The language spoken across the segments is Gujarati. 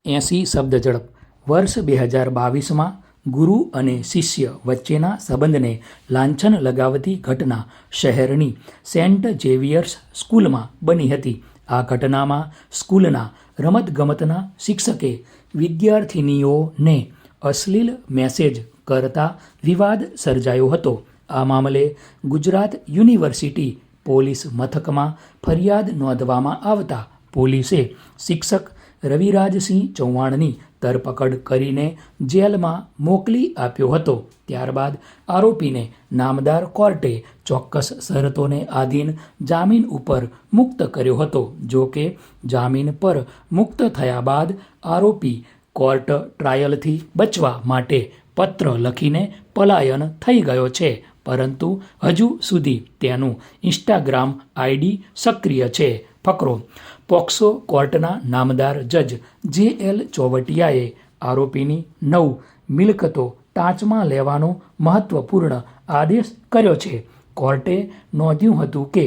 80 શબ્દ ઝડપ. વર્ષ 2022માં ગુરુ અને શિષ્ય વચ્ચેના સંબંધને લાંછન લગાવતી ઘટના શહેરની સેન્ટ ઝેવિયર્સ સ્કૂલમાં બની હતી. આ ઘટનામાં સ્કૂલના રમતગમતના શિક્ષકે વિદ્યાર્થિનીઓને અશ્લીલ મેસેજ કરતા વિવાદ સર્જાયો હતો. આ મામલે ગુજરાત યુનિવર્સિટી પોલીસ મથકમાં ફરિયાદ નોંધવામાં આવતા પોલીસે શિક્ષક રવિરાજસિંહ ચૌહાણની ધરપકડ કરીને જેલમાં મોકલી આપ્યો હતો. ત્યારબાદ આરોપીને નામદાર કોર્ટે ચોક્કસ શરતોને આધીન જામીન ઉપર મુક્ત કર્યો હતો. જો કે જામીન પર મુક્ત થયા બાદ આરોપી કોર્ટ ટ્રાયલથી બચવા માટે પત્ર લખીને પલાયન થઈ ગયો છે, પરંતુ હજુ સુધી તેનું ઇન્સ્ટાગ્રામ આઈડી સક્રિય છે. ફકરો. પોક્સો કોર્ટના નામદાર જજ જે.એલ. ચોવટિયાએ આરોપીની 9 મિલકતો ટાંચમાં લેવાનો મહત્વપૂર્ણ આદેશ કર્યો છે. કોર્ટે નોંધ્યું હતું કે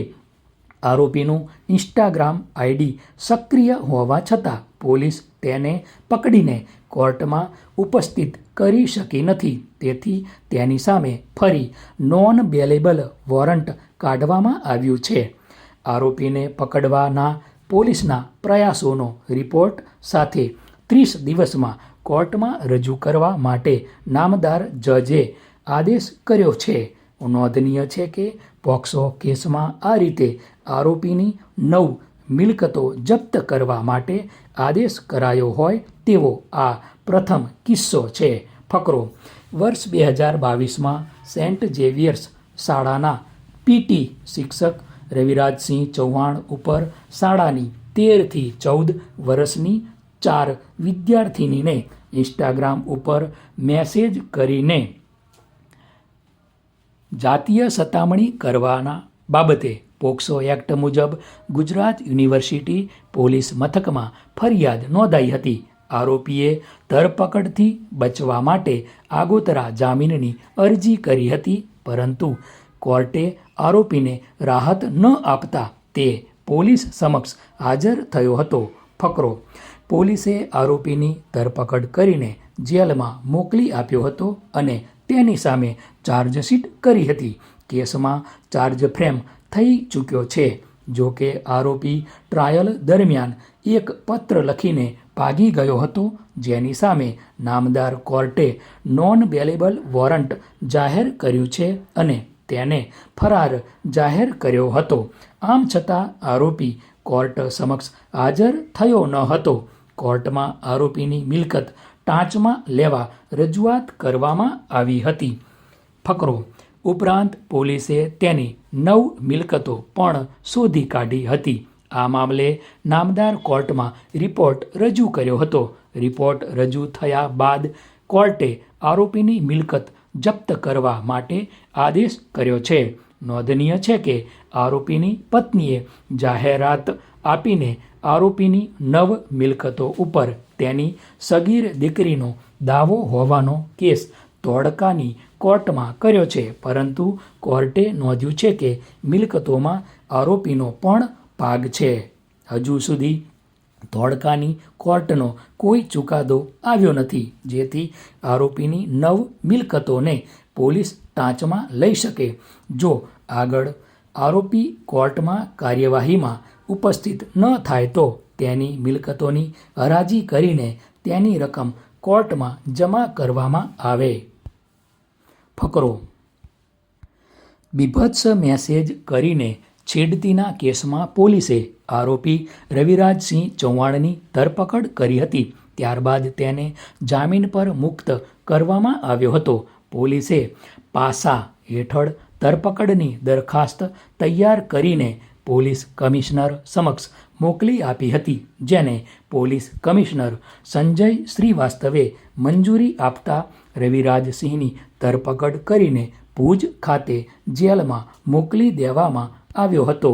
આરોપીનું ઇન્સ્ટાગ્રામ આઈડી સક્રિય હોવા છતાં પોલીસ તેને પકડીને કોર્ટમાં ઉપસ્થિત કરી શકી નથી. તેથી તેની સામે ફરી નોન બેલેબલ વોરંટ કાઢવામાં આવ્યું છે. આરોપીને પકડવાના પોલીસના પ્રયાસોનો રિપોર્ટ સાથે 30 દિવસમાં કોર્ટમાં રજૂ કરવા માટે નામદાર જજે આદેશ કર્યો છે. નોંધનીય છે કે પોક્સો કેસમાં આ રીતે આરોપીની 9 મિલકતો જપ્ત કરવા માટે આદેશ કરાયો હોય તેવો આ પ્રથમ કિસ્સો છે. ફકરો. વર્ષ 2022માં સેન્ટ ઝેવિયર્સ શાળાના પીટી શિક્ષક રવિરાજસિંહ ચૌહાણ ઉપર શાળાની 13 થી 14 વર્ષની 4 વિદ્યાર્થિનીને ઇન્સ્ટાગ્રામ ઉપર મેસેજ કરીને જાતીય સતામણી કરવાના બાબતે પોક્સો એક્ટ મુજબ ગુજરાત યુનિવર્સિટી પોલીસ મથકમાં ફરિયાદ નોંધાઈ હતી. આરોપીએ ધરપકડથી બચવા માટે આગોતરા જામીનની અરજી કરી હતી, પરંતુ કોર્ટે આરોપીને રાહત ન આપતા તે પોલીસ સમક્ષ હાજર થયો હતો. ફકરો. પોલીસે આરોપીની ધરપકડ કરીને જેલમાં મોકલી આપ્યો હતો અને તેની સામે ચાર્જશીટ કરી હતી. કેસમાં ચાર્જ ફ્રેમ થઈ ચૂક્યો છે. જો કે આરોપી ટ્રાયલ દરમિયાન એક પત્ર લખીને ભાગી ગયો હતો, જેની સામે નામદાર કોર્ટે નોન બેલેબલ વોરંટ જાહેર કર્યું છે અને તેને ફરાર જાહેર કર્યો હતો. આમ છતાં આરોપી કોર્ટ સમક્ષ હાજર થયો ન હતો. કોર્ટમાં આરોપીની મિલકત ટાંચમાં લેવા રજૂઆત કરવામાં આવી હતી. ફકરો. ઉપરાંત પોલીસે તેની 9 મિલકતો પણ શોધી કાઢી હતી. આ મામલે નામદાર કોર્ટમાં રિપોર્ટ રજૂ કર્યો હતો. રિપોર્ટ રજૂ થયા બાદ કોર્ટે આરોપીની મિલકત જપ્ત કરવા માટે આદેશ કર્યો છે. નોંધનીય છે કે આરોપીની પત્નીએ જાહેરાત આપીને આરોપીની 9 મિલકતો ઉપર તેની સગીર દીકરીનો દાવો હોવાનો કેસ ધોળકાની કોર્ટમાં કર્યો છે, પરંતુ કોર્ટે નોંધ્યું છે કે મિલકતોમાં આરોપીનો પણ ભાગ છે. હજુ સુધી ધોળકાની કોર્ટનો કોઈ ચુકાદો આવ્યો નથી, જેથી આરોપીની 9 મિલકતોને પોલીસ ટાંચમાં લઈ શકે. જો આગળ આરોપી કોર્ટમાં કાર્યવાહીમાં ઉપસ્થિત ન થાય તો તેની મિલકતોની હરાજી કરીને તેની રકમ કોર્ટમાં જમા કરવામાં આવે. ફકરો. બીભત્સ મેસેજ કરીને છેડતીના કેસમાં પોલીસે આરોપી રવિરાજસિંહ ચૌહાણની ધરપકડ કરી હતી. ત્યારબાદ તેને જામીન પર મુક્ત કરવામાં આવ્યો હતો. પોલીસે પાસા હેઠળ ધરપકડની દરખાસ્ત તૈયાર કરીને પોલીસ કમિશનર સમક્ષ મોકલી આપી હતી, જેને પોલીસ કમિશનર સંજય શ્રીવાસ્તવે મંજૂરી આપતા રવિરાજસિંહની ધરપકડ કરીને ભુજ ખાતે જેલમાં મોકલી દેવામાં આવ્યો હતો.